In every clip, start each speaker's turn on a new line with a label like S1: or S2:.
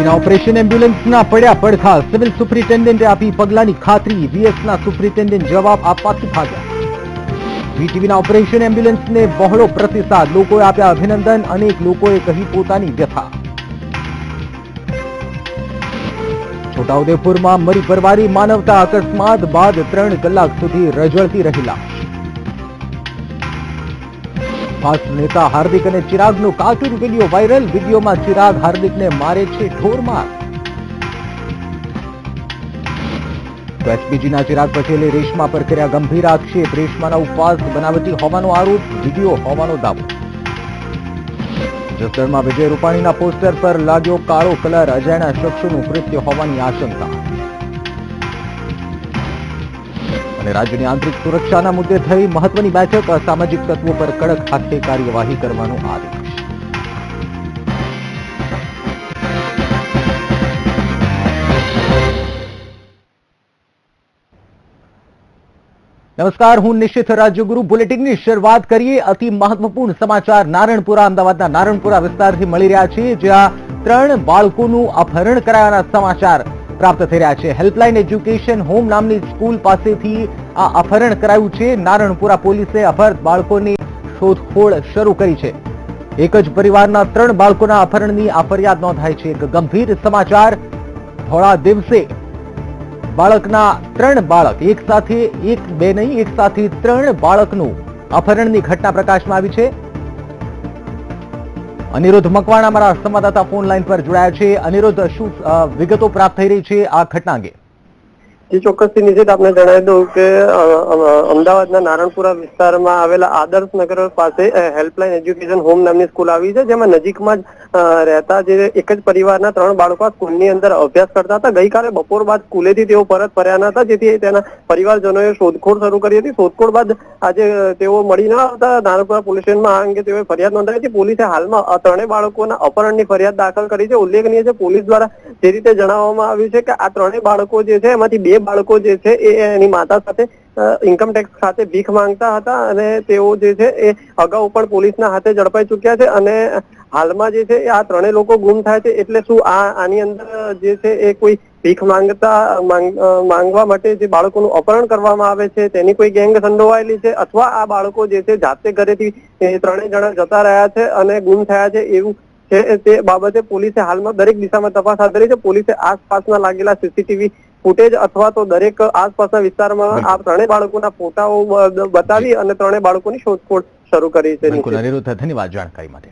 S1: વીટીવીના operation એમ્બ્યુલન્સના પડ્યા પડખા civil સુપ્રિન્ટેન્ડન્ટે આપી પગલાની ખાતરી વીએસના સુપ્રિન્ટેન્ડન્ટ જવાબ આપવાથી ભાગ્યા વીટીવીના ઓપરેશન એમ્બ્યુલન્સને બહોળો પ્રતિસાદ લોકોએ આપ્યા અભિનંદન અનેક લોકોએ કહી પોતાની વ્યથા છોટાઉદેપુરમાં મરી પરવારી માનવતા અકસ્માત બાદ 3 કલાક સુધી રઝળતી રહેલા ભાજપ નેતા હાર્દિક અને ચિરાગનો કાર્ટૂન વિડીયો વાયરલ વિડીયોમાં ચિરાગ હાર્દિકને મારે છે ઢોરમાર તો એસપીજીના ચિરાગ પટેલે રેશમા પર કર્યા ગંભીર આક્ષેપ રેશમાના ઉપવાસ બનાવટી હોવાનો આરોપ વિડીયો હોવાનો દાવો જસદણમાં વિજય રૂપાણીના પોસ્ટર પર લાગ્યો કાળો કલર અજાણ્યા શખ્સોનું કૃત્ય હોવાની આશંકા અને રાજ્યની આંતરિક સુરક્ષાના મુદ્દે થઈ મહત્વની બેઠક અસામાજિક તત્વો પર કડક હાથે કાર્યવાહી કરવાનો આદેશ નમસ્કાર, હું નિશિત રાજ્યગુરુ. બુલેટિનની શરૂઆત કરીએ અતિ મહત્વપૂર્ણ સમાચાર નારણપુરા અમદાવાદના નારણપુરા વિસ્તારથી મળી રહ્યા છે, જ્યાં 3 બાળકોનું અપહરણ કરાયાના સમાચાર પ્રાપ્ત થઈ રહ્યા છે. હેલ્પલાઇન એજ્યુકેશન હોમ નામની સ્કૂલ પાસેથી આ અપહરણ કરાયું છે. નારણપુરા પોલીસે અપહૃત બાળકોની શોધખોળ શરૂ કરી છે. એક જ પરિવારના 3 બાળકોના અપહરણની આ ફરિયાદ નોંધાઈ છે. એક ગંભીર સમાચાર. થોડા દિવસે બાળકના 3 બાળક એક સાથે 3 બાળકનું અપહરણની ઘટના પ્રકાશમાં આવી છે. અનિરુદ્ધ મકવાણા અમારા સંવાદદાતા ફોન લાઈન પર જોડાયા છે. અનિરુદ્ધ, શું વિગતો પ્રાપ્ત થઈ રહી છે આ ઘટના અંગે?
S2: ચોક્કસથી નિશ્ચિત આપને જણાવી દઉં કે અમદાવાદના નારણપુરા વિસ્તારમાં આવેલા આદર્શ નગર પાસે હેલ્પલાઇન એજ્યુકેશન હોમ નામની સ્કૂલ આવી છે, જેમાં નજીકમાં જ રહેતા જે એક જ પરિવારના 3 બાળકો સ્કૂલની અંદર અભ્યાસ કરતા હતા. ગઈકાલે બપોર બાદ સ્કૂલેથી તેઓ પરત ફર્યા હતા, જેથી તેના પરિવારજનોએ શોધખોળ શરૂ કરી હતી. શોધખોળ બાદ આજે તેઓ મળી ન આવતા નારણપુરા પોલીસ સ્ટેશનમાં આ અંગે તેઓએ ફરિયાદ નોંધાવી હતી. પોલીસે હાલમાં 3 બાળકોના અપહરણની ફરિયાદ દાખલ કરી છે. ઉલ્લેખનીય છે, પોલીસ દ્વારા જે રીતે જણાવવામાં આવ્યું છે કે આ 3 બાળકો જે છે એમાંથી 2 બાળકો જે છે એ એની માતા સાથે ઇન્કમટેક્સ ખાતે ભીખ માંગતા હતા અને તેઓ જે છે એ અગાઉ પણ પોલીસના હાથે ઝડપાઈ ચુક્યા છે. અને હાલમાં જે છે આ 3 લોકો ગુમ થાય છે, એટલે શું આની અંદર જે છે એ કોઈ ભીખ માંગવા માટે જે બાળકોનું અપહરણ કરવામાં આવે છે તેની કોઈ ગેંગ સંડોવાયેલી છે, અથવા આ બાળકો જે છે જાતે ઘરેથી 3 જણા જતા રહ્યા છે અને ગુમ થયા છે એવું છે. તે બાબતે પોલીસે હાલમાં દરેક દિશામાં તપાસ હાથ ધરી છે. પોલીસે આસપાસના લાગેલા સીસીટીવી ફૂટેજ અથવા તો દરેક આસપાસના વિસ્તારમાં આ 3 બાળકોના ફોટાઓ બતાવી અને 3 બાળકોની શોધખોળ શરૂ કરી છે.
S1: અનિરુદ્ધ, ધન્યવાદ જાણકારી માટે.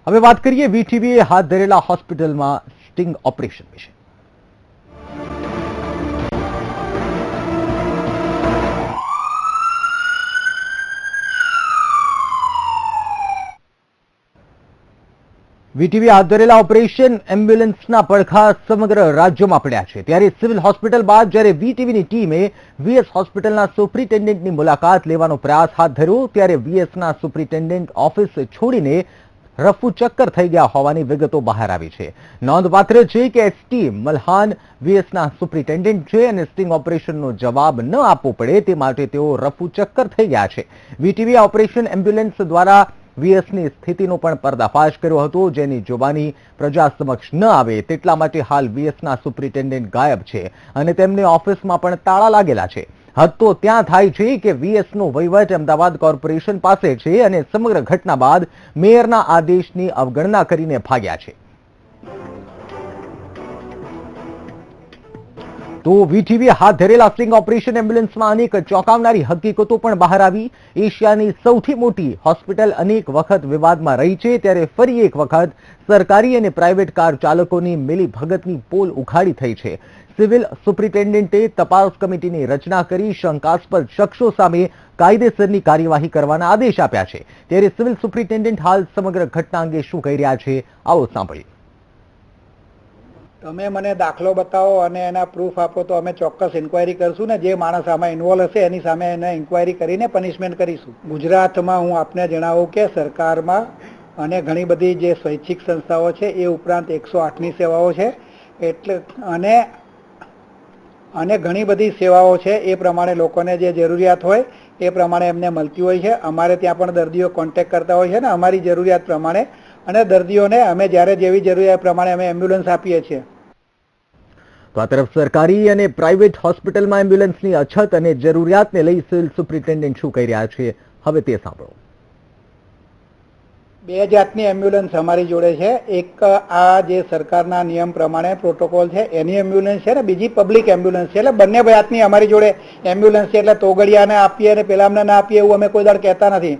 S1: હવે વાત કરીએ વીટીવીએ હાથ ધરેલા હોસ્પિટલમાં સ્ટિંગ ઓપરેશન વિશે. વીટીવી હાથ ધરેલા ઓપરેશન એમ્બ્યુલન્સના પડખા સમગ્ર રાજ્યમાં પડ્યા છે. ત્યારે સિવિલ હોસ્પિટલ બાદ જ્યારે વીટીવીની ટીમે વીએસ હોસ્પિટલના સુપ્રિન્ટેન્ડન્ટની મુલાકાત લેવાનો પ્રયાસ હાથ ધર્યો, ત્યારે વીએસના સુપ્રિન્ટેન્ડન્ટ ઓફિસ છોડીને રફુ ચક્કર થઈ ગયા હોવાની વિગતો બહાર આવી છે. નોંધપાત્ર છે કે એસટી મલ્હાન વીએસના સુપ્રિન્ટેન્ડન્ટ છે અને સ્ટિંગ ઓપરેશનનો જવાબ ન આપવો પડે તે માટે તેઓ રફુ ચક્કર થઈ ગયા છે. વીટીવી ઓપરેશન એમ્બ્યુલન્સ દ્વારા વીએસની સ્થિતિનો પણ પર્દાફાશ કર્યો હતો, જેની જોબાની પ્રજા સમક્ષ ન આવે તેટલા માટે હાલ વીએસના સુપ્રિન્ટેન્ડન્ટ ગાયબ છે અને તેમને ઓફિસમાં પણ તાળા લાગેલા છે. હદ તો ત્યાં થાય છે કે વીએસનો વહીવટ અમદાવાદ કોર્પોરેશન પાસે છે અને સમગ્ર ઘટના બાદ મેયરના આદેશની અવગણના કરીને ભાગ્યા છે. તો વીટીવી હાથ ધરેલા સ્ટિંગ ઓપરેશન એમ્બ્યુલન્સમાં અનેક ચોંકાવનારી હકીકતો પણ બહાર આવી. એશિયાની સૌથી મોટી હોસ્પિટલ અનેક વખત વિવાદમાં રહી છે, ત્યારે ફરી એક વખત સરકારી અને પ્રાઇવેટ કાર ચાલકોની મિલીભગતની પોલ ઉઘાડી થઈ છે. સિવિલ સુપ્રિન્ટેન્ડન્ટે તપાસ કમિટીની રચના કરી શંકાસ્પદ શખ્સો સામે કાયદેસરની કાર્યવાહી કરવાના આદેશ આપ્યા છે. ત્યારે સિવિલ સુપ્રિન્ટેન્ડન્ટ હાલ સમગ્ર ઘટના અંગે શું કહી રહ્યા છે, આવો સાંભળીએ.
S3: તમે મને દાખલો બતાવો અને એના પ્રૂફ આપો તો અમે ચોક્કસ ઇન્ક્વાયરી કરશું ને જે માણસ આમાં ઇન્વોલ્વ હશે એની સામે એને ઇન્ક્વાયરી કરીને પનિશમેન્ટ કરીશું. ગુજરાતમાં હું આપને જણાવું કે સરકારમાં અને ઘણી બધી જે સ્વૈચ્છિક સંસ્થાઓ છે એ ઉપરાંત 108ની સેવાઓ છે, એટલે અને ઘણી બધી સેવાઓ છે એ પ્રમાણે લોકોને જે જરૂરિયાત હોય એ પ્રમાણે એમને મળતી હોય છે. અમારે ત્યાં પણ દર્દીઓ કોન્ટેક્ટ કરતા હોય છે ને અમારી જરૂરિયાત પ્રમાણે અને દર્દીઓને અમે જ્યારે જેવી જરૂરિયાત પ્રમાણે અમે એમ્બ્યુલન્સ આપીએ છીએ.
S1: તો આ તરફ સરકારી અને પ્રાઇવેટ હોસ્પિટલમાં એમ્બ્યુલન્સની અછત અને જરૂરિયાતને લઈ સિવિલ સુપ્રિન્ટેન્ડન્ટ શું કહી રહ્યા છે, હવે તે સાંભળો.
S3: બે જાતની એમ્બ્યુલન્સ અમારી જોડે છે. એક આ જે સરકારના નિયમ પ્રમાણે પ્રોટોકોલ છે એની એમ્બ્યુલન્સ છે ને બીજી પબ્લિક એમ્બ્યુલન્સ છે. એટલે બંને જાતની અમારી જોડે એમ્બ્યુલન્સ છે. એટલે તોગડિયાને આપીએ અને પેલામને ના આપીએ એવું અમે કોઈ દાડ કહેતા નથી.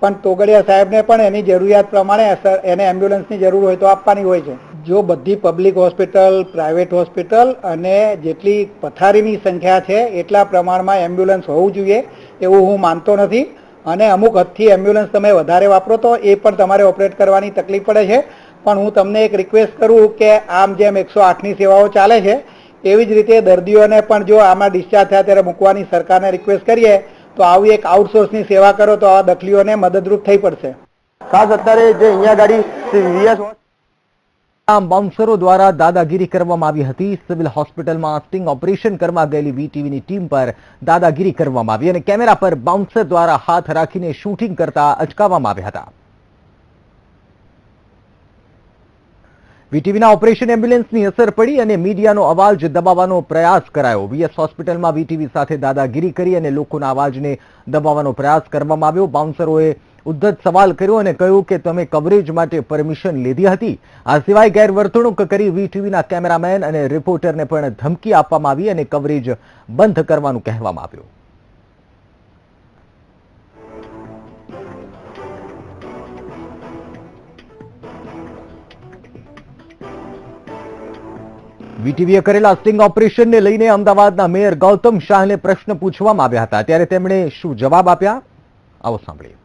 S3: પણ તોગડિયા સાહેબને પણ એની જરૂરિયાત પ્રમાણે એને એમ્બ્યુલન્સની જરૂર હોય તો આપવાની હોય છે. જો બધી પબ્લિક હોસ્પિટલ, પ્રાઇવેટ હોસ્પિટલ અને જેટલી પથારીની સંખ્યા છે એટલા પ્રમાણમાં એમ્બ્યુલન્સ હોવું જોઈએ એવું હું માનતો નથી. અને અમુક હદથી એમ્બ્યુલન્સ તમે વધારે વાપરો તો એ પણ તમારે ઓપરેટ કરવાની તકલીફ પડે છે. પણ હું તમને એક રિક્વેસ્ટ કરું કે આમ જેમ 108ની સેવાઓ ચાલે છે એવી જ રીતે દર્દીઓને પણ જો આમાં ડિસ્ચાર્જ થયા ત્યારે મૂકવાની સરકારને રિક્વેસ્ટ કરીએ તો આવી એક આઉટસોર્સની સેવા કરો તો આ દખલીઓને મદદરૂપ થઈ પડશે.
S2: ખાસ અત્યારે જે અહીંયા ગાડી વીએસ
S1: બાઉન્સરો દ્વારા દાદાગીરી કરવામાં આવી હતી. સિવિલ હોસ્પિટલમાં સ્ટિંગ ઓપરેશન કરવા ગયેલી વીટીવીની ટીમ પર દાદાગીરી કરવામાં આવી અને કેમેરા પર બાઉન્સર દ્વારા હાથ રાખીને શૂટિંગ કરતા અચકાવવામાં આવ્યા હતા. વીટીવીના ઓપરેશન એમ્બ્યુલન્સની અસર પડી અને મીડિયાનો અવાજ દબાવવાનો પ્રયાસ કરાયો. વીએસ હોસ્પિટલમાં વીટીવી સાથે દાદાગીરી કરી અને લોકોના અવાજને દબાવવાનો પ્રયાસ કરવામાં આવ્યો. બાઉન્સરોએ ઉદ્ધત સવાલ કર્યો અને કહ્યું કે તમે કવરેજ માટે પરમિશન લીધી હતી. આ સિવાય ગેરવર્તણૂક કરી વીટીવીના કેમેરામેન અને રિપોર્ટરને પણ ધમકી આપવામાં આવી અને કવરેજ બંધ કરવાનું કહેવામાં આવ્યું. વીટીવીએ કરેલા સ્ટિંગ ઓપરેશનને લઈને અમદાવાદના મેયર ગૌતમ શાહને પ્રશ્ન પૂછવામાં આવ્યા હતા, ત્યારે તેમણે શું જવાબ આપ્યા, આવો સાંભળીએ.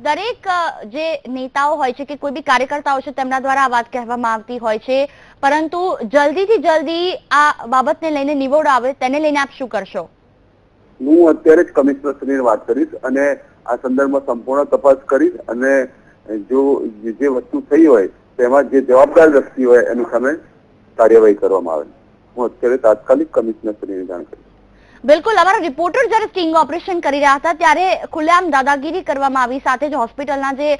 S4: દરેક જે નેતાઓ હોય છે કે કોઈ બી કાર્યકર્તાઓ છે તેમના દ્વારા આ વાત કહેવામાં આવતી હોય છે, પરંતુ જલ્દીથી જલ્દી આ બાબતને લઈને નિવડ આવે તેને લઈને આપ શું કરશો?
S5: હું અત્યારે જ કમિશનરશ્રીને વાત કરીશ અને આ સંદર્ભમાં સંપૂર્ણ તપાસ કરીશ અને જો જે વસ્તુ થઈ હોય તેમાં જે જવાબદાર વ્યક્તિ હોય એની સામે કાર્યવાહી કરવામાં આવે. હું અત્યારે તાત્કાલિક કમિશનરશ્રીને જાણ કરીશ.
S4: બિલકુલ. અમારા રિપોર્ટર જ્યારે સ્ટિંગ ઓપરેશન કરી રહ્યા હતા ત્યારે ખુલ્લેઆમ દાદાગીરી કરવામાં આવી. સાથે જ હોસ્પિટલના જે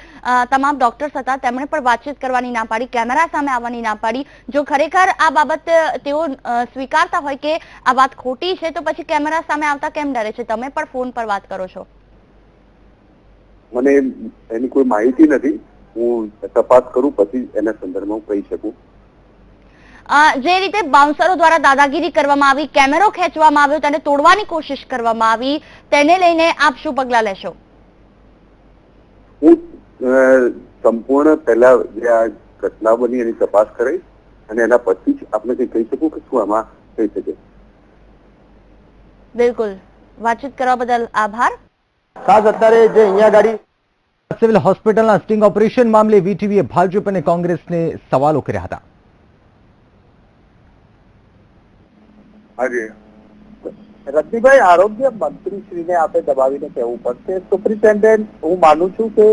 S4: તમામ ડોક્ટર્સ હતા તેમણે પણ વાતચીત કરવાની ના પાડી, કેમેરા સામે આવવાની ના પાડી. જો ખરેખર આ બાબત તેઓ સ્વીકારતા હોય કે આ વાત ખોટી છે તો પછી કેમેરા સામે આવતા કેમ ડરે છે? તમે પણ ફોન પર વાત કરો છો.
S5: મને એની કોઈ માહિતી નથી. હું તપાસ કરું પછી એના સંદર્ભમાં કહી શકું.
S4: જે રીતે બાઉન્સરો દ્વારા દાદાગીરી કરવામાં આવી, કેમેરો ખેંચવામાં આવ્યો, તેને તોડવાની કોશિશ કરવામાં આવી, તેને લઈને આપ શું પગલાં લેશો?
S5: હું સંપૂર્ણ પહેલા જે આ ઘટના બની એની તપાસ કરી અને એના પછી જ આપણે કંઈ કહી શકું કે શું આમાં થઈ શકે.
S4: બિલકુલ. વાતચીત કરવા બદલ આભાર.
S2: ખાસ અત્યારે જે અહીંયા ગાડી
S1: સિવિલ હોસ્પિટલના સ્ટિંગ ઓપરેશન મામલે વીટીવીએ ભાજપ અને કોંગ્રેસને સવાલો કર્યા હતા.
S5: રશ્મિભાઈ, આરોગ્ય મંત્રીશ્રીને આપણે દબાવીને કહેવું પડશે. સુપ્રિન્ટેન્ડન્ટ હું માનું છું કે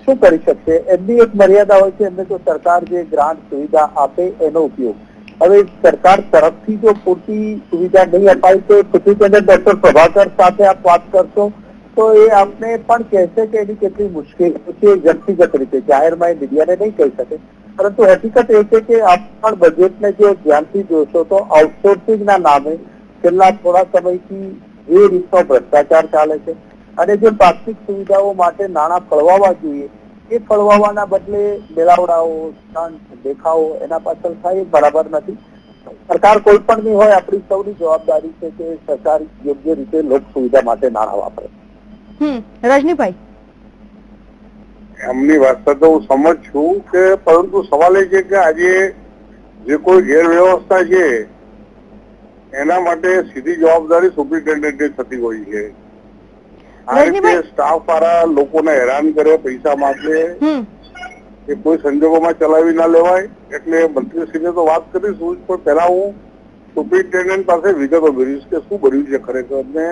S5: શું કરી શકશે, એમની એક મર્યાદા હોય છે. એમને જો સરકાર જે ગ્રાન્ટ સુવિધા આપે એનો ઉપયોગ. હવે સરકાર તરફથી જો પૂરતી સુવિધા નહીં અપાય તો સુપ્રિન્ટેન્ડન્ટ ડોક્ટર પ્રભાકર સાથે આપ વાત કરશો તો એ આપને પણ કહેશે કે એની કેટલી મુશ્કેલી છે. વ્યક્તિગત રીતે જાહેરમાં મીડિયાને નહીં કહી શકે, પરંતુ હકીકત એ છે કે આપ પણ બજેટને જો ધ્યાનથી જોશો તો આઉટસોર્સિંગના નામે છેલ્લા થોડા સમયથી જે રીતનો ભ્રષ્ટાચાર ચાલે છે અને જે પ્રાથમિક સુવિધાઓ માટે નાણાં ફળવાવા જોઈએ એ ફળવાવાના બદલે મેળાવડાઓ, દેખાવો એના પાછળ થાય એ બરાબર નથી. સરકાર કોઈ પણ ની હોય, આપણી સૌની જવાબદારી છે કે સરકાર યોગ્ય રીતે લોક સુવિધા માટે નાણાં વાપરે.
S4: રજનીભાઈ,
S5: એમની વાત તો હું સમજ છું કે, પરંતુ સવાલ એ છે કે આજે જે કોઈ ગેરવ્યવસ્થા છે એના માટે સીધી જવાબદારી સુપ્રિન્ટેન્ડન્ટની થતી હોય છે. આ રીતે સ્ટાફ વાળા લોકોને હેરાન કરે પૈસા માટે એ કોઈ સંજોગોમાં ચલાવી ના લેવાય. એટલે મંત્રીશ્રીને તો વાત કરીશું, પણ પહેલા હું સુપ્રિન્ટેન્ડન્ટ પાસે વિગતો મેળવીશ કે શું બન્યું છે ખરેખર ને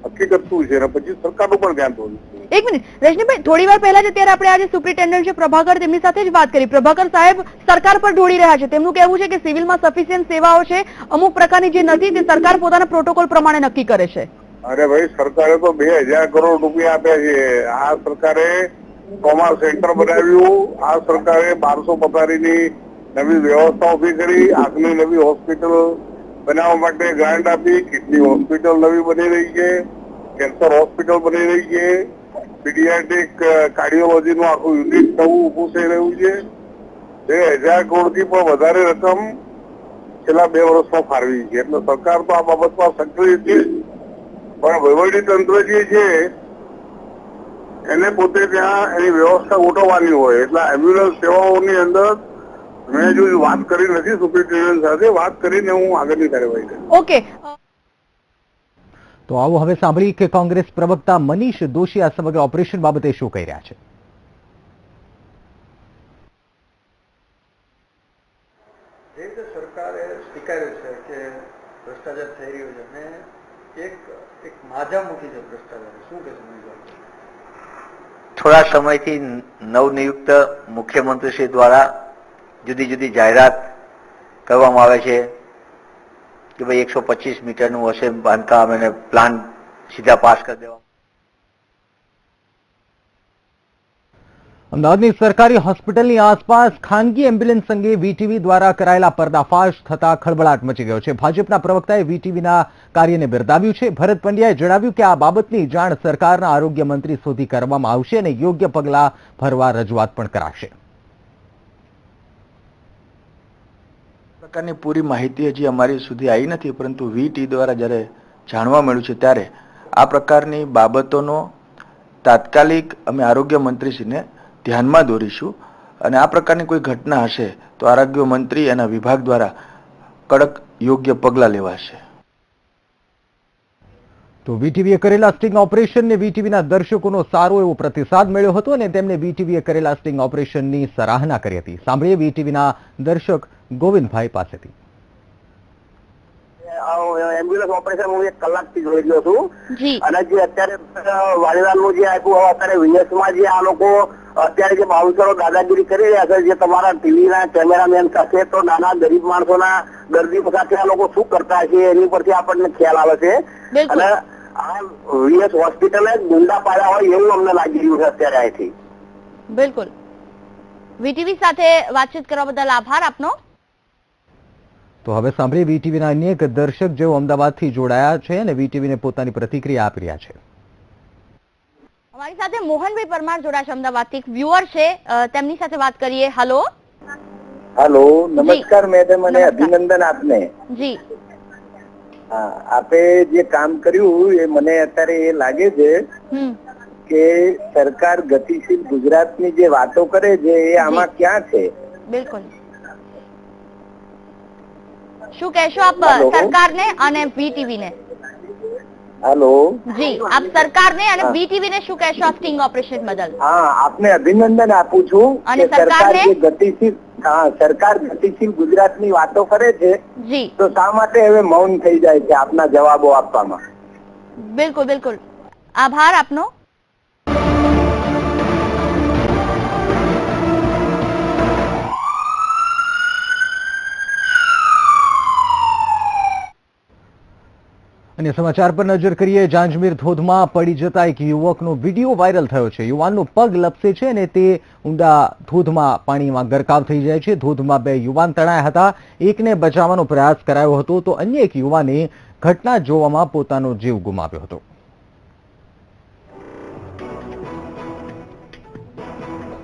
S5: હકીકત શું છે, પછી સરકારનું પણ ધ્યાન દોરું.
S4: એક મિનિટ રજનીભાઈ, થોડી વાર પહેલા જ અત્યારે આપણે આજે સુપ્રિન્ટેન્ડન્ટ છે પ્રભાકર, તેમની સાથે જ વાત કરી. પ્રભાકર સાહેબ સરકાર પર ઢોળી રહ્યા છે. તેમનું કહેવું છે કે સિવિલમાં સફિશિયન્ટ સેવાઓ છે, અમુક પ્રકારની જે નથી તે સરકાર પોતાના પ્રોટોકોલ પ્રમાણે નક્કી કરે છે.
S5: અરે ભાઈ, સરકારે તો 2000 કરોડ રૂપિયા આપ્યા છે. આ સરકારે
S6: ટ્રોમા સેન્ટર બનાવ્યું. આ સરકારે 1200 પથારીની નવી વ્યવસ્થા ઉભી કરી. આંખની નવી હોસ્પિટલ બનાવવા માટે ગ્રાન્ટ આપી. કિડની હોસ્પિટલ નવી બની રહી છે. કેન્સર હોસ્પિટલ બની રહી છે. પીડિયાટ્રિક કાર્ડિયોલોજીનું આખું યુનિટ નવું ઊભું થઈ રહ્યું છે. 1000 કરોડથી પણ વધારે રકમ છેલ્લા 2 વર્ષમાં ફાળવી છે. એટલે સરકાર તો આ બાબતમાં સક્રિય છે, પણ વહીવટી તંત્ર જે છે એને પોતે ત્યાં એની વ્યવસ્થા ગોઠવવાની હોય. એટલે એમ્બ્યુલન્સ સેવાઓની અંદર મેં જો વાત કરી નથી સુપ્રિન્ટેન્ડન્ટ સાથે, વાત કરીને હું આગળની કાર્યવાહી કરીશ.
S4: ઓકે,
S1: તો આવો હવે સાંભળી કે કોંગ્રેસ પ્રવક્તા મનીષ દોશી આ સમગ્ર ઓપરેશન બાબતે શું કહી રહ્યા છે.
S7: જે રીતે સરકારે સ્વીકાર્યું છે કે ભ્રષ્ટાચાર થઈ રહ્યો છે અને એક માજા મૂકી છે ભ્રષ્ટાચાર, શું કહેશો મનીષભાઈ?
S8: થોડા સમયથી નવનિયુક્ત મુખ્યમંત્રી શ્રી દ્વારા જુદી જુદી જાહેરાત કરવામાં આવે છે કે ભાઈ 125 મીટરનું હશે બાંધકામ અને પ્લાન સીધા પાસ કરી દેવા.
S1: અમદાવાદની સરકારી હોસ્પિટલની આસપાસ ખાનગી એમ્બ્યુલન્સ અંગે વીટીવી દ્વારા કરાયેલા પર્દાફાશ થતા ખળબળાટ મચી ગયો છે. ભાજપના પ્રવક્તાએ વીટીવીના કાર્યને બિરદાવ્યું છે. ભરત પંડ્યાએ જણાવ્યું કે આ બાબતની જાણ સરકારના આરોગ્ય મંત્રી સુધી કરવામાં આવશે અને યોગ્ય પગલાં ભરવા રજૂઆત પણ કરાશે.
S9: પ્રકારની પૂરી માહિતી હજી અમારી સુધી આવી નથી, પરંતુ વીટી દ્વારા જ્યારે જાણવા મળ્યું છે ત્યારે આ પ્રકારની બાબતોનો તાત્કાલિક અમે આરોગ્ય મંત્રીશ્રીને ધ્યાનમાં દોરીશું અને આ પ્રકારની કોઈ ઘટના હશે તો આરોગ્ય મંત્રી અને વિભાગ દ્વારા કડક યોગ્ય પગલાં લેવાશે.
S1: તો વીટીવીએ કરેલા સ્ટિંગ ઓપરેશનને વીટીવીના દર્શકોનો સારો એવો પ્રતિસાદ મળ્યો હતો અને તેમણે વીટીવીએ કરેલા સ્ટિંગ ઓપરેશનની સરાહના કરી હતી. સાંભળીએ વીટીવીના દર્શક ગોવિંદભાઈ પાસેથી.
S5: એમ્બ્યુલન્સ ઓપરેશન હું 1 કલાકથી જોઈ રહ્યો છું અને જે અત્યારે વાલીલાલનું જે આપ્યું અત્યારે વીએસમાં જે આ લોકો અત્યારે જે બાઉન્સરો દાદાગીરી કરી રહ્યા છે, જે તમારા ટીવીના કેમેરામેન સાથે તો નાના ગરીબ માણસોના દર્દીઓ સાથે આ લોકો શું કરતા છે એની પરથી આપણને ખ્યાલ આવે છે. અને આ વીએસ હોસ્પિટલે ગુંડા પાડ્યા હોય એવું અમને લાગી રહ્યું છે અત્યારે અહીંથી.
S4: બિલકુલ. વીટીવી સાથે વાતચીત કરવા બદલ આભાર આપનો.
S1: તો હવે સાંભળીએ વીટીવીના અન્ય એક દર્શક જેઓ અમદાવાદથી જોડાયા છે અને વીટીવીને પોતાની પ્રતિક્રિયા આપી રહ્યા છે.
S4: અમારી સાથે મોહનભાઈ પરમાર જોડાયા છે અમદાવાદથી, એક વ્યુઅર છે, તેમની સાથે વાત કરીએ. હેલો.
S5: હેલો, નમસ્કાર મેડમ અને અભિનંદન આપને.
S4: જી.
S5: હા, આપે જે કામ કર્યું એ મને અત્યારે એ લાગે છે કે સરકાર ગતિશીલ ગુજરાતની જે વાતો કરે છે એ આમાં ક્યાં છે?
S4: બિલકુલ. શું કહેશો આપ સરકારને અને વીટીવીને?
S5: હેલો
S4: જી, આપ સરકારને અને વીટીવીને શું કહેશો આ સ્ટિંગ ઓપરેશન બદલ?
S5: હા, આપને અભિનંદન આપું છું
S4: અને
S5: કે સરકાર જે ગતિશીલ સરકાર ગતિશીલ ગુજરાતની વાતો કરે છે
S4: જી,
S5: તો શા માટે હવે મૌન થઈ જાય છે આપના જવાબો આપવામાં?
S4: બિલકુલ બિલકુલ, આભાર આપનો.
S1: અને સમાચાર પર નજર કરીએ. જાંજમીર ધોધમાં પડી જતા એક યુવકનો વિડીયો વાયરલ થયો છે. યુવાનનો પગ લપસે છે અને તે ઊંડા ધોધમાં પાણીમાં ગરકાવ થઈ જાય છે. ધોધમાં 2 યુવાન તણાયા હતા. એકને બચાવવાનો પ્રયાસ કરાયો હતો તો અન્ય એક યુવાને ઘટના જોવામાં પોતાનો જીવ ગુમાવ્યો હતો.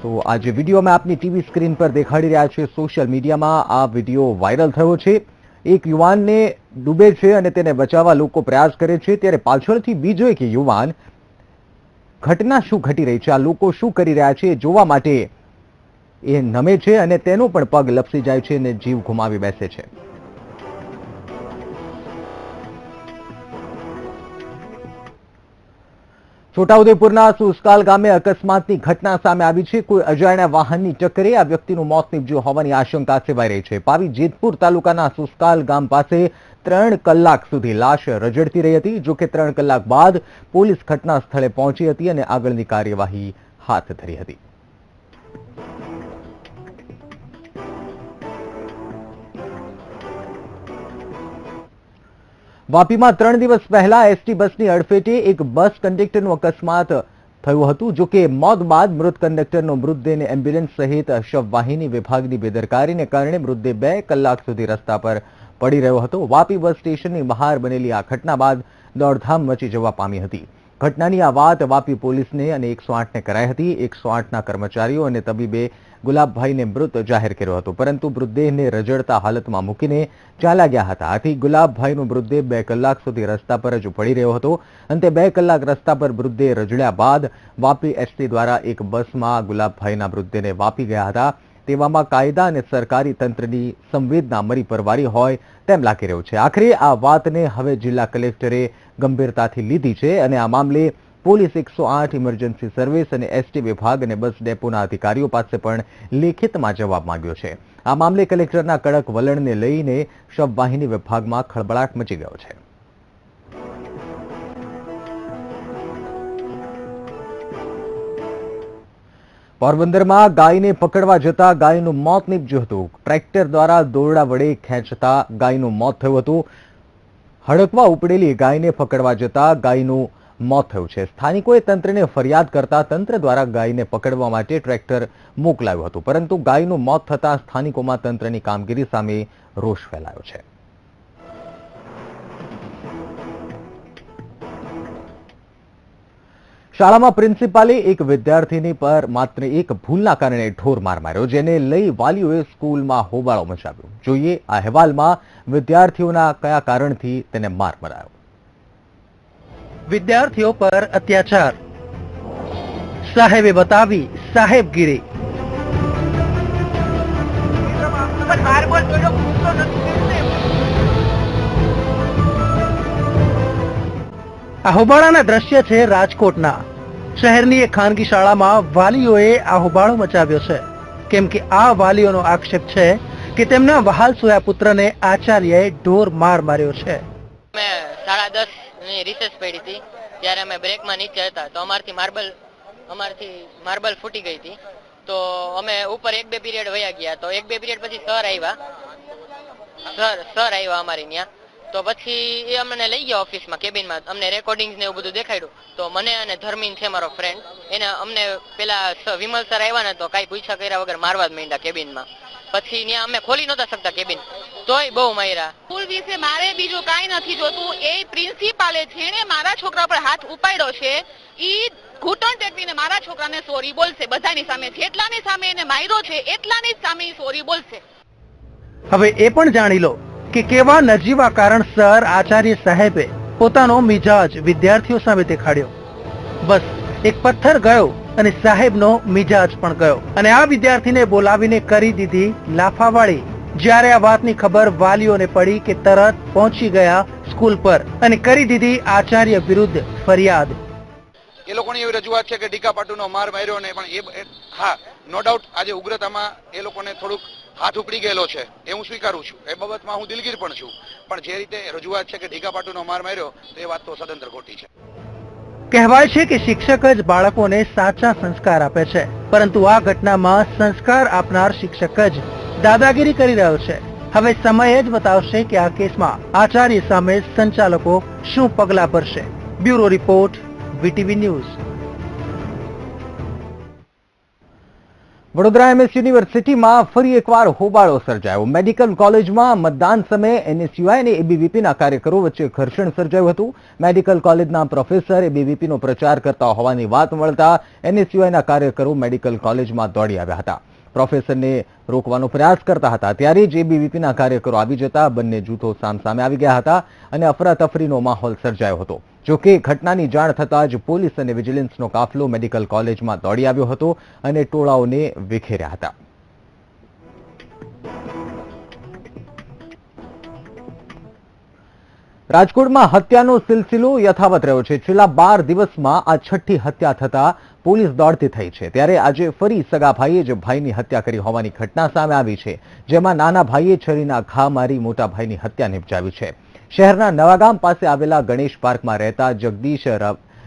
S1: તો આ જે વિડીયો અમે આપની ટીવી સ્ક્રીન પર દેખાડી રહ્યા છે, સોશિયલ મીડિયામાં આ વિડીયો વાયરલ થયો છે. એક યુવાનને ડૂબે છે અને તેને બચાવવા લોકો પ્રયાસ કરે છે, ત્યારે પાછળથી બીજો એક યુવાન ઘટના શું ઘટી રહી છે, આ લોકો શું કરી રહ્યા છે જોવા માટે એ નમે છે અને તેનો પણ પગ લપસી જાય છે અને જીવ ગુમાવી બેસે છે. છોટાઉદેપુરના સુસ્કાલ ગામે અકસ્માતની ઘટના સામે આવી છે. કોઈ અજાણ્યા વાહનની ટક્કરે આ વ્યક્તિનું મોત નીપજ્યું હોવાની આશંકા સેવાઈ રહી છે. પાવી જેતપુર તાલુકાના સુસ્કાલ ગામ પાસે 3 કલાક સુધી લાશ રજડતી રહી હતી. જો કે 3 કલાક બાદ પોલીસ ઘટના સ્થળે પહોંચી હતી અને આગળની કાર્યવાહી હાથ ધરી હતી. વાપીમાં 3 દિવસ પહેલા એસટી બસની અડફેટે એક બસ કંડક્ટરનો અકસ્માત થયું હતું. જો કે મોત બાદ મૃત કંડક્ટરનો મૃતદેહને એમ્બ્યુલન્સ સહિત શવવાહિની વિભાગની બેદરકારીને કારણે મૃતદેહ 2 કલાક સુધી રસ્તા પર પડી રહ્યો હતો. વાપી બસ સ્ટેશનની બહાર બનેલી આ ઘટના બાદ દોડધામ મચી જવા પામી હતી. ઘટનાની આ વાત વાપી પોલીસને અને 108ને કરાઈ હતી. 108ના કર્મચારીઓ અને તબીબે ગુલાબભાઈને મૃત જાહેર કર્યો હતો, પરંતુ મૃતદેહને રજળતા હાલતમાં મૂકીને ચાલ્યા ગયા હતા. આથી ગુલાબભાઈનો મૃતદેહ 2 કલાક સુધી રસ્તા પર જ પડી રહ્યો હતો. અંતે 2 કલાક રસ્તા પર મૃતદેહ રજળ્યા બાદ વાપી એસટી દ્વારા એક બસમાં ગુલાબભાઈના મૃતદેહને વાપી ગયા હતા. તેવામાં કાયદા અને સરકારી તંત્રની સંવેદના મરી પરવારી હોય તેમ લાગી રહ્યું છે. આખરે આ વાતને હવે જિલ્લા કલેક્ટરે ગંભીરતાથી લીધી છે અને આ મામલે પોલીસ 108 ઇમરજન્સી સર્વિસ અને એસટી વિભાગ અને બસ ડેપોના અધિકારીઓ પાસે પણ લેખિતમાં જવાબ માંગ્યો છે. આ મામલે કલેક્ટરના કડક વલણને લઈને શવવાહિની વિભાગમાં ખળબળાટ મચી ગયો છે. પોરબંદરમાં ગાયને પકડવા જતા ગાયનું મોત નીપજ્યું હતું. ટ્રેક્ટર દ્વારા દોરડા વડે ખેંચતા ગાયનું મોત થયું હતું. હડકવા ઉપડેલી ગાયને પકડવા જતા ગાયનું મોત થયું છે. સ્થાનિકોએ તંત્રને ફરિયાદ કરતા તંત્ર દ્વારા ગાયને પકડવા માટે ટ્રેક્ટર મોકલાયું હતું, પરંતુ ગાયનું મોત થતા સ્થાનિકોમાં તંત્રની કામગીરી સામે રોષ ફેલાયો છે. શાળામાં પ્રિન્સિપાલે એક વિદ્યાર્થીની પર માત્ર એક ભૂલના કારણે ઢોર માર માર્યો, જેને લઈ વાલીઓએ સ્કૂલમાં હોબાળો મચાવ્યો. જોઈએ આ અહેવાલમાં વિદ્યાર્થીઓના કયા કારણથી તેને માર મરાયો.
S10: વિદ્યાર્થીઓ પર અત્યાચાર, સાહેબે બતાવી સાહેબગીરી. આ હોબાળાના દ્રશ્ય છે રાજકોટના. શહેરની એક ખાનગી શાળામાં વાલીઓએ આ હોબાળો મચાવ્યો છે, કેમ કે આ વાલીઓનો આક્ષેપ છે કે તેમના વહાલ સોયા પુત્રને આચાર્યએ ઢોર માર માર્યો છે.
S11: મેં 10:30 ની રિસેસ પડી હતી, ત્યારે અમે બ્રેકમાં નીચે હતા તો અમારથી માર્બલ ફૂટી ગઈ હતી. તો અમે ઉપર 1-2 પીરિયડ વયા ગયા. તો 1-2 પીરિયડ પછી સર આવ્યા અમારી ત્યાં. તો પછી એ અમને લઈ ગયા ઓફિસમાં, કેબિનમાં. અમને રેકોર્ડિંગ્સ ને એવું બધું દેખાડ્યું. તો મને અને ધર્મીન છે મારો ફ્રેન્ડ, એને અમને પેલા વિમલ સર આવ્યા ને તો કાંઈ પૂછા કર્યા વગર મારવા જ માંડ્યા કેબિનમાં. પછી ત્યાં અમે ખોલી નહોતા શકતા કેબિન, તોય બહુ માર્યા.
S12: સ્કૂલ વિશે મારે બીજું કાંઈ નથી જોતું. એ પ્રિન્સિપાલે જેણે મારા છોકરા પર હાથ ઉપાડ્યો છે ઈ ઘૂંટણ ટેકવીને મારા છોકરાને સોરી બોલશે બધાની સામે. જેટલાની સામે એને માર્યો છે એટલાની સામે ઈ સોરી બોલશે.
S10: હવે એ પણ જાણી લો કે કેવા નજીવા કારણસર આચાર્ય સાહેબે પોતાનો મિજાજ વિદ્યાર્થીઓ સામે દેખાડ્યો. બસ એક પથ્થર ગયો અને સાહેબનો મિજાજ પણ ગયો, અને આ વિદ્યાર્થીને બોલાવીને કરી દીધી લાફાવાળી. જ્યારે આ વાતની ખબર વાલીઓને પડી કે તરત પહોંચી ગયા સ્કૂલ પર અને કરી દીધી આચાર્ય વિરુદ્ધ ફરિયાદ.
S13: એ લોકોની એવી રજૂઆત છે કે ડીકાપાટુનો માર માર્યો ને, પણ હા નો ડાઉટ આજે ઉગ્રતામાં એ લોકોને થોડુંક હાથ ઉપડી ગયેલો છે, એ હું સ્વીકારું છું. એ બાબતમાં હું દિલગીર પણ છું. પણ જે રીતે રજૂઆત છે કે ડીકાપાટુનો માર માર્યો, તો એ વાત તો સદંતર ખોટી છે.
S10: કહેવાય છે કે શિક્ષક જ બાળકોને સાચા સંસ્કાર આપે છે, પરંતુ આ ઘટનામાં સંસ્કાર આપનાર શિક્ષક જ દાદાગીરી કરી રહ્યો છે. હવે સમય જ બતાવશે કે આ કેસમાં આચાર્ય સામે સંચાલકો શું પગલાં ભરશે. Bureau report, VTV news.
S1: Vadodara MS યુનિવર્સિટીમાં ફરી એકવાર હોબાળો સર્જાયો. મેડિકલ કોલેજમાં મતદાન સમયે એનએસયુઆઈ અને એબીવીપીના કાર્યકરો વચ્ચે ઘર્ષણ સર્જાયું હતું. મેડિકલ કોલેજના પ્રોફેસર એબીવીપીનો પ્રચાર કરતા હોવાની વાત મળતા એનએસયુઆઈના કાર્યકરો મેડિકલ કોલેજમાં દોડી આવ્યા હતા. પ્રોફેસરને રોકવાનો પ્રયાસ કરતા હતા, ત્યારે જ એબીવીપીના કાર્યકરો આવી જતા બંને જૂથો સામસામે આવી ગયા હતા અને અફરાતફરીનો માહોલ સર્જાયો હતો. જોકે ઘટનાની જાણ થતાં જ પોલીસ અને વિજિલન્સનો કાફલો મેડિકલ કોલેજમાં દોડી આવ્યો હતો અને ટોળાઓને વિખેર્યા હતા. રાજકોટમાં હત્યાનો સિલસિલો યથાવત રહ્યો છે. છેલ્લા 12 દિવસમાં આ 6ઠ્ઠી હત્યા થતા પોલીસ દોડતી થઈ છે. ત્યારે આજે ફરી સગા ભાઈએ જ ભાઈની હત્યા કરી હોવાની ઘટના સામે આવી છે, જેમાં નાના ભાઈએ છરીના ઘા મારી મોટા ભાઈની હત્યા નિપજાવી છે. શહેરના નવાગામ પાસે આવેલા ગણેશ પાર્કમાં રહેતા જગદીશ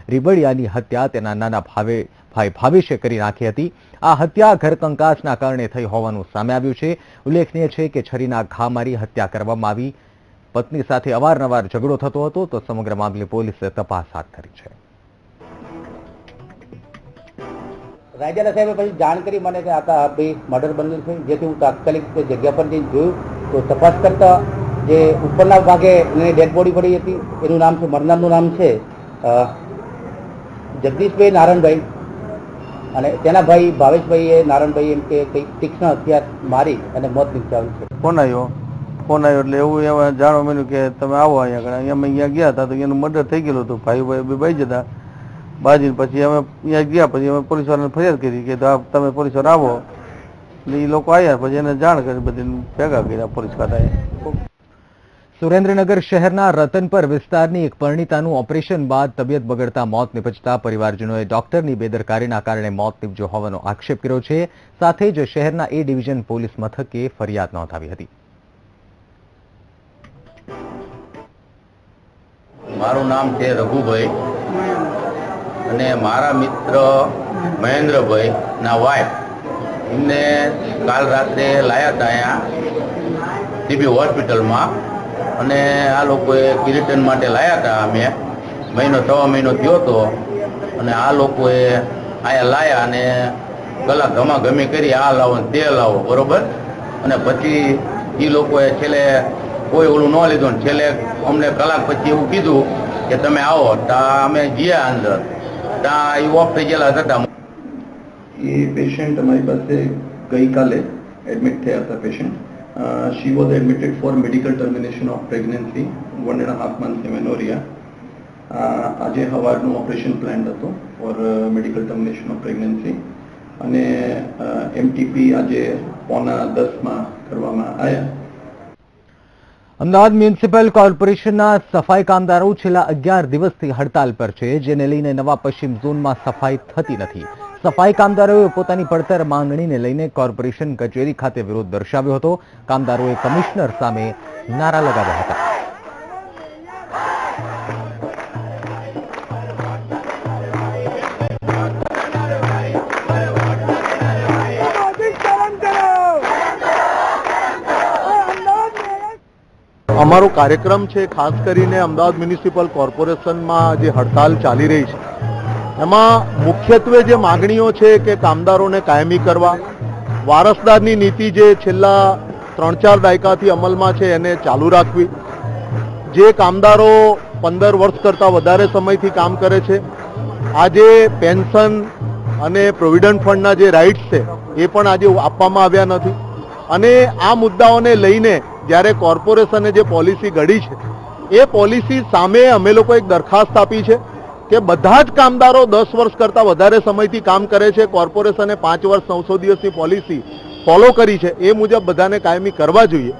S1: રીબડિયાની હત્યા તેના નાના ભાઈ ભાવેશે કરી નાખી હતી. આ હત્યા ઘરકંકાસના કારણે થઈ હોવાનું સામે આવ્યું છે. ઉલ્લેખનીય છે કે છરીના ઘા મારી હત્યા કરવામાં આવી. પત્ની સાથે અવારનવાર ઝઘડો થતો હતો, તો સમગ્ર મામલે પોલીસે તપાસ હાથ ધરી છે.
S3: રાજાના સાહેબે પછી જાણ કરી મને કે આ ભાઈ મર્ડર બનેલું છે, જેથી હું તાત્કાલિક તે જગ્યા પર જઈને જોયું તો તપાસ કરતા જે ઉપરના ભાગે એની ડેડ બોડી પડી હતી, એનું નામ છે, મરનારનું નામ છે જગદીશભાઈ નારાયણભાઈ, અને તેના ભાઈ ભાવેશભાઈ એ નારાયણભાઈ એમ કે કંઈક તીક્ષ્ણ હથિયાર મારી અને મોત નિપજાવ્યું છે.
S14: ફોન આવ્યો એટલે એવું એમાં જાણવા મળ્યું કે તમે આવો અહીંયા આગળ. અમે અહીંયા ગયા હતા તો એનું મર્ડર થઈ ગયેલું હતું, ભાઈ ભાઈ જતા બાજીને પછી અમે અહીંયા ગયા, પછી અમે પોલીસ વાળાને ફરિયાદ કરી કે તમે પોલીસ વાળા આવો, એટલે એ લોકો આવ્યા, પછી એને જાણ કરી, બધી ભેગા કર્યા પોલીસ ખાતાએ.
S1: સુરેન્દ્રનગર શહેરના રતનપર વિસ્તારની એક પરિણીતાનું ઓપરેશન બાદ તબિયત બગડતા મોત નિપજતા પરિવારજનોએ ડોક્ટરની બેદરકારીના કારણે મોત નિપજ્યો હોવાનો આક્ષેપ કર્યો છે. સાથે જ શહેરના એ ડિવિઝન પોલીસ મથકે ફરિયાદ નોંધાવી હતી.
S15: મારું નામ છે રઘુભાઈ અને મારા મિત્ર મહેન્દ્રભાઈ ના વાઇફ એમને કાલ રાત્રે લાયા હતા અહીંયા સીબી હોસ્પિટલમાં, અને આ લોકોએ કિરીટન માટે લાયા હતા. અમે સવા મહિનો થયો હતો, અને આ લોકોએ અહીંયા લાયા અને ગલા ઘમાઘમી કરી, આ લાવો તે લાવો, બરોબર. અને પછી એ લોકોએ છેલ્લે કોઈ ઓલું ન લીધું, ને છેલ્લે અમને કલાક પછી એવું કીધું કે તમે આવો. ત્યાં અમે ગયા અંદર, ત્યાં એ ઓફ થઈ ગયેલા હતા.
S16: એ પેશન્ટ અમારી પાસે ગઈકાલે એડમિટ થયા હતા. Patient she was admitted for medical termination of pregnancy, 1.5 months amenorrhea. આજે સવારનું ઓપરેશન પ્લાન હતું four medical termination of pregnancy, અને એમટીપી આજે 9:45 કરવામાં આવ્યા.
S1: અમદાવાદ મ્યુનિસિપલ કોર્પોરેશનના સફાઈ કામદારો છેલ્લા 11 દિવસથી હડતાલ પર છે, જેને લઈને નવા પશ્ચિમ ઝોનમાં સફાઈ થતી નથી. સફાઈ કામદારોએ પોતાની પડતર માંગણીને લઈને કોર્પોરેશન કચેરી ખાતે વિરોધ દર્શાવ્યો હતો. કામદારોએ કમિશનર સામે નારા લગાવ્યા હતા.
S17: અમારો કાર્યક્રમ છે ખાસ કરીને અમદાવાદ મ્યુનિસિપલ કોર્પોરેશનમાં જે હડતાલ ચાલી રહી છે એમાં મુખ્યત્વે જે માગણીઓ છે કે કામદારોને કાયમી કરવા, વારસદારની નીતિ જે છેલ્લા 3-4 દાયકાથી અમલમાં છે એને ચાલુ રાખવી, જે કામદારો 15 વર્ષ કરતાં વધારે સમયથી કામ કરે છે આજે પેન્શન અને પ્રોવિડન્ટ ફંડના જે રાઇટ્સ છે એ પણ આજે આપવામાં આવ્યા નથી. અને આ મુદ્દાઓને લઈને જ્યારે કોર્પોરેશને જે પોલિસી ઘડી છે એ પોલિસી સામે અમે લોકો એક દરખાસ્ત આપી છે કે બધા જ કામદારો 10 વર્ષ કરતાં વધારે સમયથી કામ કરે છે. કોર્પોરેશને 5 વર્ષ 900 દિવસની પોલિસી ફોલો કરી છે, એ મુજબ બધાને કાયમી કરવા જોઈએ.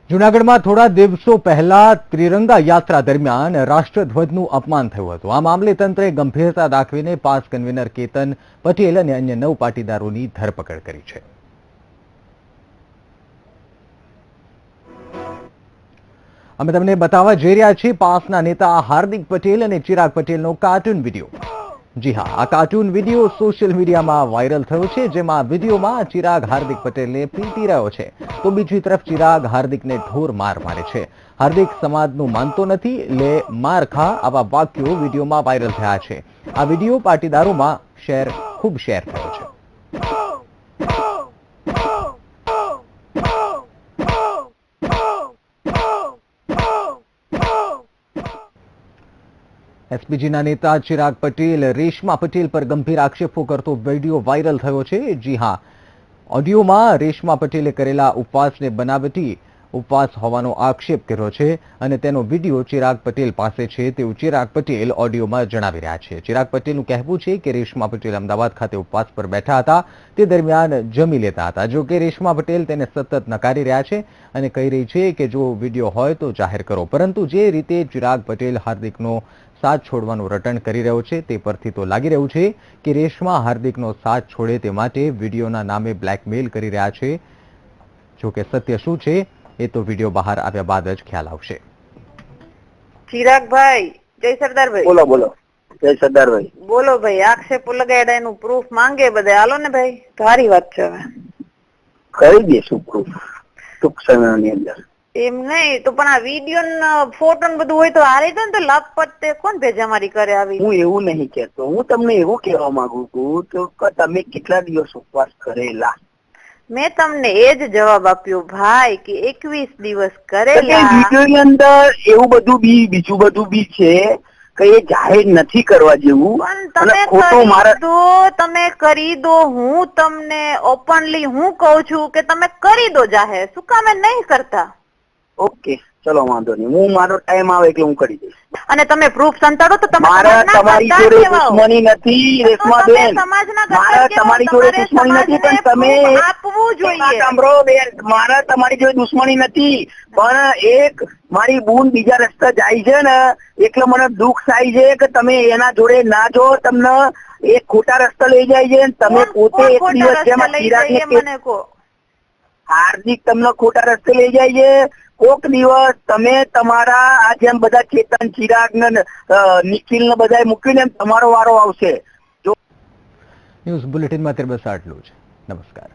S1: જૂનાગઢમાં થોડા દિવસો પહેલા ત્રિરંગા યાત્રા દરમિયાન રાષ્ટ્રધ્વજનું અપમાન થયું હતું. આ મામલે તંત્રે ગંભીરતા દાખવીને પાસ કન્વીનર કેતન પટેલ અને અન્ય 9 પાટીદારોની ધરપકડ કરી છે. અમે તમને બતાવવા જઈ રહ્યા છીએ પાસના નેતા હાર્દિક પટેલ અને ચિરાગ પટેલનો કાર્ટૂન વિડીયો. જી હા, આ કાર્ટૂન વિડીયો સોશિયલ મીડિયામાં વાયરલ થયો છે, જેમાં વિડીયોમાં ચિરાગ હાર્દિક પટેલને પીટી રહ્યો છે, તો બીજી તરફ ચિરાગ હાર્દિકને ઢોર માર મારે છે. હાર્દિક સમાજનું માનતો નથી, લે માર ખા, આવા વાક્યો વિડીયોમાં વાયરલ થયા છે. આ વિડીયો પાટીદારોમાં ખૂબ શેર થયો છે. એસપીજીના નેતા ચિરાગ પટેલ રેશમા પટેલ પર ગંભીર આક્ષેપો કરતો વિડીયો વાયરલ થયો છે. જી હા, ઓડિયોમાં રેશમા પટેલે કરેલા ઉપવાસને બનાવટી ઉપવાસ હોવાનો આક્ષેપ કર્યો છે અને તેનો વિડીયો ચિરાગ પટેલ પાસે છે તેવું ચિરાગ પટેલ ઓડિયોમાં જણાવી રહ્યા છે. ચિરાગ પટેલનું કહેવું છે કે રેશમા પટેલ અમદાવાદ ખાતે ઉપવાસ પર બેઠા હતા, તે દરમિયાન જમી લેતા હતા. જો કે રેશમા પટેલ તેને સતત નકારી રહ્યા છે અને કહી રહી છે કે જો વિડીયો હોય તો જાહેર કરો, પરંતુ જે રીતે ચિરાગ પટેલ હાર્દિકનો સાથ છોડવાનું રટણ કરી રહ્યો છે તે પરથી તો લાગી રહ્યું છે કે રેશમા હાર્દિકનો સાથ છોડે તે માટે વિડીયોના નામે બ્લેકમેલ કરી રહ્યા છે. જો કે સત્ય શું છે એ તો વિડીયો બહાર આવ્યા બાદ જ ખ્યાલ આવશે.
S18: ચિરાગભાઈ, જય સરદારભાઈ.
S5: બોલો બોલો. જય સરદારભાઈ.
S18: બોલો ભાઈ, આક્ષેપો લગાડ્યા એનું પ્રૂફ માંગે બધા, હાલો ને ભાઈ, સારી વાત છે. હવે
S5: કરી દઈશું પ્રૂફ ટૂંક સમયની અંદર.
S18: એમ નહીં તો પણ આ વિડીયો ફોટો ને બધું હોય તો આ રીતે ને તો લાપત કોણ ભેજામારી કરે આવી?
S19: હું એવું નહીં કહેતો, હું તમને એવું કહેવા માંગુ છું તો કે તમે કેટલા દિવસ ઉપવાસ કરેલા?
S18: મેં તમને એ જ જવાબ આપ્યો ભાઈ કે 21 દિવસ કરેલા.
S19: વિડીયો ની અંદર એવું બધું બી બીજું બધું બી છે કે એ જાહેર નથી કરવા જેવું.
S18: તમે કરી દો, હું તમને ઓપનલી હું કઉ છું કે તમે કરી દો જાહેર, શું કામ નહીં કરતા?
S19: ઓકે ચલો વાંધો નહીં, હું મારો ટાઈમ આવે એટલે હું કરી દઈશ.
S18: અને તમે પ્રૂફ સંતાડો તો
S19: મારા તમારી જોડે દુશ્મની નથી રેશમાબેન, મારા તમારી જોડે દુશ્મની નથી, પણ તમે
S18: આપવું જોઈએ.
S19: સાંભળો બેન, મારા તમારી જોડે દુશ્મની નથી, પણ એક મારી બૂન બીજા રસ્તા જાય છે ને એટલે મને દુઃખ થાય છે કે તમે એના જોડે ના જો, તમને એક ખોટા રસ્તા લઈ જાય છે. તમે પોતે એક દિવસ જેમાં ચિરાગને હાર્દિક તમને ખોટા રસ્તે લઈ જાય છે. કોક દિવસ તમે તમારા આ જેમ બધા ચેતન, ચિરાગ ને નિખિલ ને બધા મૂકીને તમારો વારો આવશે.
S1: ન્યૂઝ બુલેટિનમાં અત્યારે બસ આટલું જ. નમસ્કાર.